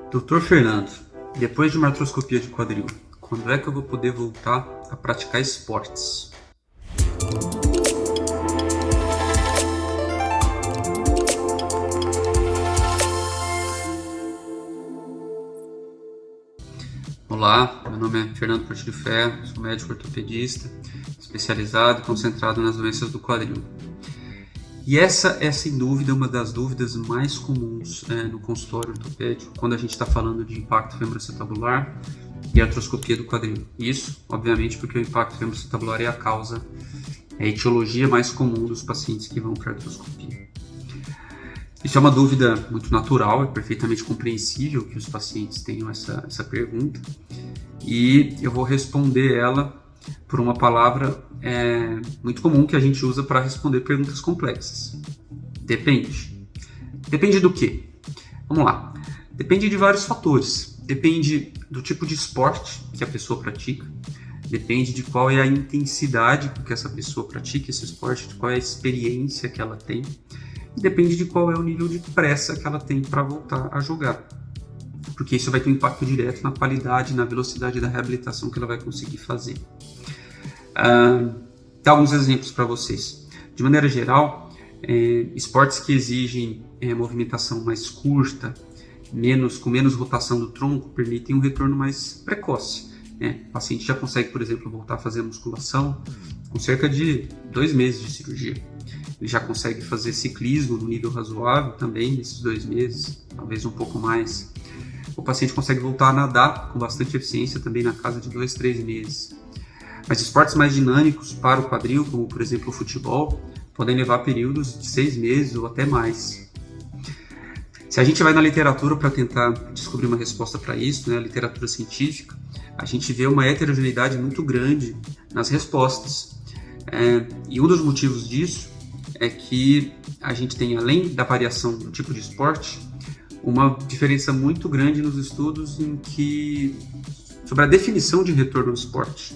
Doutor Fernando, depois de uma artroscopia de quadril, quando é que eu vou poder voltar a praticar esportes? Olá, meu nome é Fernando Portilho Ferro, sou médico ortopedista, especializado e concentrado nas doenças do quadril. E essa é, sem dúvida, uma das dúvidas mais comuns no consultório ortopédico, quando a gente está falando de impacto femoroacetabular e artroscopia do quadril. Isso, obviamente, porque o impacto femoroacetabular é a causa, é a etiologia mais comum dos pacientes que vão para artroscopia. Isso é uma dúvida muito natural, é perfeitamente compreensível que os pacientes tenham essa pergunta, e eu vou responder ela por uma palavra muito comum que a gente usa para responder perguntas complexas. Depende. Depende do quê? Vamos lá. Depende de vários fatores. Depende do tipo de esporte que a pessoa pratica. Depende de qual é a intensidade com que essa pessoa pratica esse esporte, de qual é a experiência que ela tem. E depende de qual é o nível de pressa que ela tem para voltar a jogar. Porque isso vai ter um impacto direto na qualidade, na velocidade da reabilitação que ela vai conseguir fazer. Dar alguns exemplos para vocês. De maneira geral, esportes que exigem movimentação mais curta, com menos rotação do tronco, permitem um retorno mais precoce. O paciente já consegue, por exemplo, voltar a fazer musculação com cerca de 2 meses de cirurgia. Ele já consegue fazer ciclismo no nível razoável também nesses 2 meses, talvez um pouco mais. O paciente consegue voltar a nadar com bastante eficiência também na casa de 2, 3 meses. Mas esportes mais dinâmicos para o quadril, como por exemplo o futebol, podem levar períodos de 6 meses ou até mais. Se a gente vai na literatura para tentar descobrir uma resposta para isso, a literatura científica, a gente vê uma heterogeneidade muito grande nas respostas. E um dos motivos disso é que a gente tem, além da variação do tipo de esporte, uma diferença muito grande nos estudos sobre a definição de retorno ao esporte.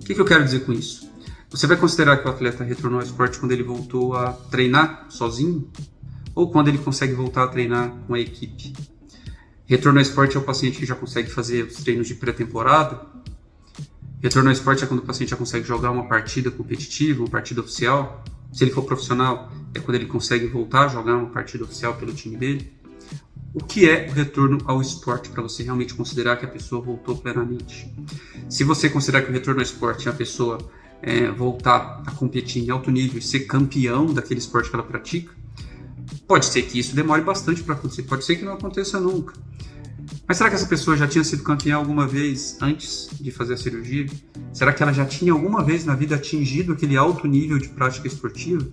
O que eu quero dizer com isso? Você vai considerar que o atleta retornou ao esporte quando ele voltou a treinar sozinho? Ou quando ele consegue voltar a treinar com a equipe? Retorno ao esporte é o paciente que já consegue fazer os treinos de pré-temporada? Retorno ao esporte é quando o paciente já consegue jogar uma partida competitiva, uma partida oficial? Se ele for profissional, é quando ele consegue voltar a jogar uma partida oficial pelo time dele? O que é o retorno ao esporte para você realmente considerar que a pessoa voltou plenamente? Se você considerar que o retorno ao esporte é a pessoa voltar a competir em alto nível e ser campeão daquele esporte que ela pratica, pode ser que isso demore bastante para acontecer, pode ser que não aconteça nunca. Mas será que essa pessoa já tinha sido campeã alguma vez antes de fazer a cirurgia? Será que ela já tinha alguma vez na vida atingido aquele alto nível de prática esportiva?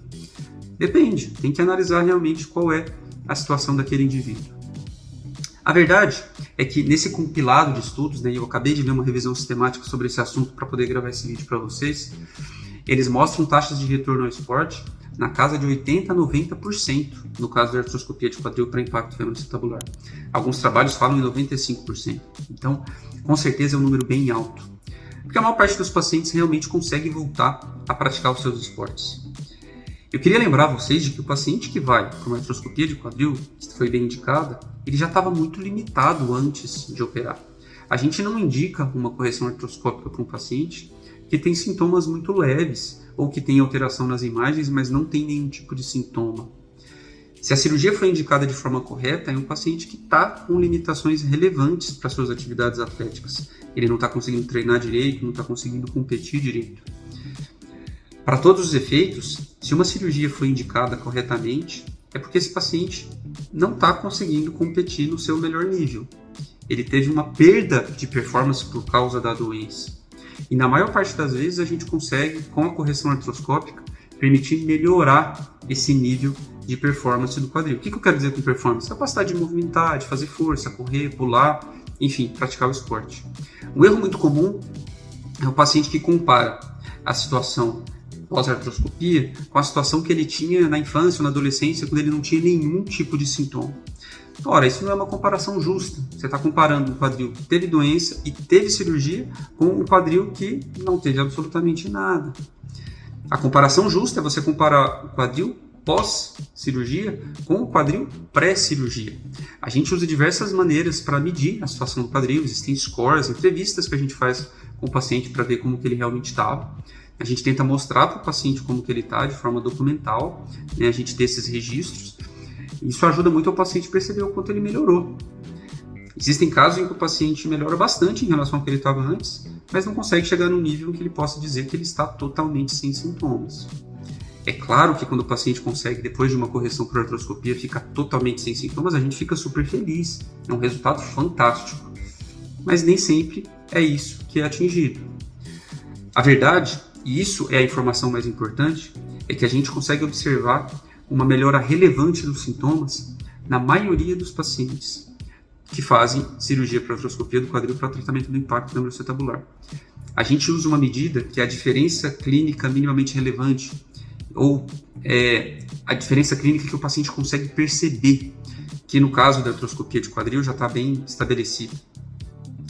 Depende, tem que analisar realmente qual é a situação daquele indivíduo. A verdade é que nesse compilado de estudos, eu acabei de ler uma revisão sistemática sobre esse assunto para poder gravar esse vídeo para vocês, eles mostram taxas de retorno ao esporte na casa de 80% a 90% no caso da artroscopia de quadril para impacto femoroacetabular. Alguns trabalhos falam em 95%. Então, com certeza é um número bem alto. Porque a maior parte dos pacientes realmente consegue voltar a praticar os seus esportes. Eu queria lembrar vocês de que o paciente que vai para uma artroscopia de quadril, que foi bem indicada, ele já estava muito limitado antes de operar. A gente não indica uma correção artroscópica para um paciente que tem sintomas muito leves ou que tem alteração nas imagens, mas não tem nenhum tipo de sintoma. Se a cirurgia foi indicada de forma correta, é um paciente que está com limitações relevantes para suas atividades atléticas. Ele não está conseguindo treinar direito, não está conseguindo competir direito. Para todos os efeitos, se uma cirurgia foi indicada corretamente, é porque esse paciente não está conseguindo competir no seu melhor nível. Ele teve uma perda de performance por causa da doença. E na maior parte das vezes a gente consegue, com a correção artroscópica, permitir melhorar esse nível de performance do quadril. O que eu quero dizer com performance? Capacidade de movimentar, de fazer força, correr, pular, enfim, praticar o esporte. Um erro muito comum é o paciente que compara a situação pós-artroscopia com a situação que ele tinha na infância ou na adolescência, quando ele não tinha nenhum tipo de sintoma. Ora, isso não é uma comparação justa. Você está comparando um quadril que teve doença e teve cirurgia com um quadril que não teve absolutamente nada. A comparação justa é você comparar o quadril pós-cirurgia com o quadril pré-cirurgia. A gente usa diversas maneiras para medir a situação do quadril, existem scores, entrevistas que a gente faz com o paciente para ver como que ele realmente estava. A gente tenta mostrar para o paciente como que ele está de forma documental, né? A gente tem esses registros. Isso ajuda muito ao paciente perceber o quanto ele melhorou. Existem casos em que o paciente melhora bastante em relação ao que ele estava antes, mas não consegue chegar num nível em que ele possa dizer que ele está totalmente sem sintomas. É claro que quando o paciente consegue, depois de uma correção por artroscopia, ficar totalmente sem sintomas, a gente fica super feliz. É um resultado fantástico. Mas nem sempre é isso que é atingido. A verdade, e isso é a informação mais importante, é que a gente consegue observar uma melhora relevante dos sintomas na maioria dos pacientes que fazem cirurgia por artroscopia do quadril para tratamento do impacto neuroacetabular. A gente usa uma medida que é a diferença clínica minimamente relevante, ou a diferença clínica que o paciente consegue perceber, que no caso da artroscopia de quadril já está bem estabelecida.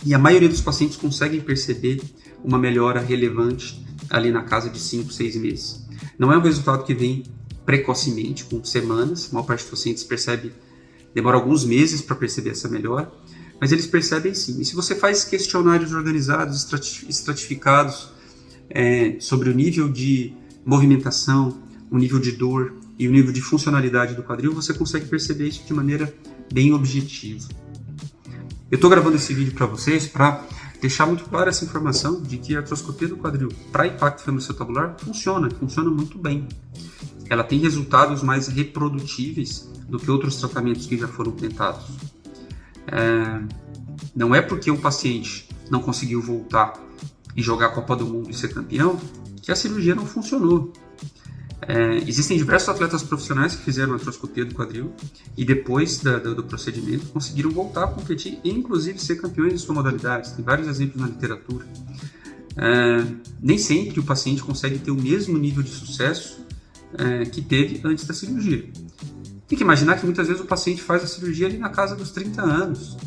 E a maioria dos pacientes conseguem perceber uma melhora relevante ali na casa de 5, 6 meses. Não é um resultado que vem precocemente, com semanas, a maior parte dos pacientes percebe, demora alguns meses para perceber essa melhora, mas eles percebem sim. E se você faz questionários organizados, estratificados, sobre o nível de movimentação, o nível de dor e o nível de funcionalidade do quadril, você consegue perceber isso de maneira bem objetiva. Eu estou gravando esse vídeo para vocês para deixar muito clara essa informação de que a artroscopia do quadril para impacto femoroacetabular funciona muito bem. Ela tem resultados mais reprodutíveis do que outros tratamentos que já foram tentados. Não é porque um paciente não conseguiu voltar e jogar a Copa do Mundo e ser campeão que a cirurgia não funcionou. Existem diversos atletas profissionais que fizeram a artroscopia do quadril e depois do procedimento conseguiram voltar a competir e inclusive ser campeões de sua modalidade. Tem vários exemplos na literatura. Nem sempre o paciente consegue ter o mesmo nível de sucesso que teve antes da cirurgia. Tem que imaginar que muitas vezes o paciente faz a cirurgia ali na casa dos 30 anos.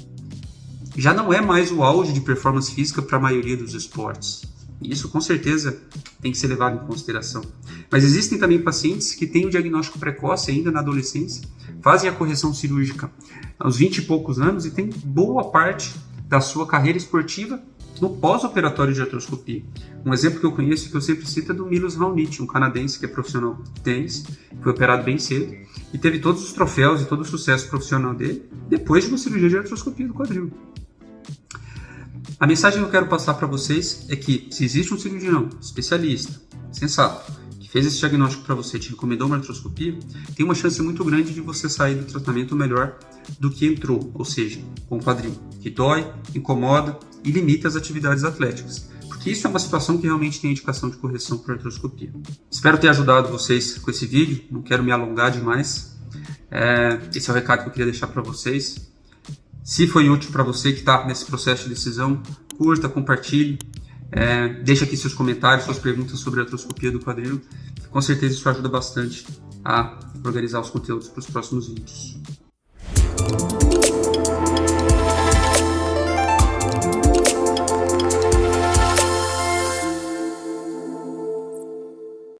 Já não é mais o auge de performance física para a maioria dos esportes. Isso com certeza tem que ser levado em consideração. Mas existem também pacientes que têm o diagnóstico precoce ainda na adolescência, fazem a correção cirúrgica aos 20 e poucos anos e tem boa parte da sua carreira esportiva no pós-operatório de artroscopia. Um exemplo que eu conheço, que eu sempre cito, é do Milos Raonic, um canadense que é profissional de tênis, foi operado bem cedo e teve todos os troféus e todo o sucesso profissional dele depois de uma cirurgia de artroscopia do quadril. A mensagem que eu quero passar para vocês é que se existe um cirurgião especialista, sensato, que fez esse diagnóstico para você e te recomendou uma artroscopia, tem uma chance muito grande de você sair do tratamento melhor do que entrou, ou seja, com o quadril que dói, incomoda e limita as atividades atléticas, porque isso é uma situação que realmente tem indicação de correção por artroscopia. Espero ter ajudado vocês com esse vídeo, não quero me alongar demais. Esse é o recado que eu queria deixar para vocês. Se foi útil para você que está nesse processo de decisão, curta, compartilhe, deixa aqui seus comentários, suas perguntas sobre a artroscopia do quadril. Com certeza isso ajuda bastante a organizar os conteúdos para os próximos vídeos.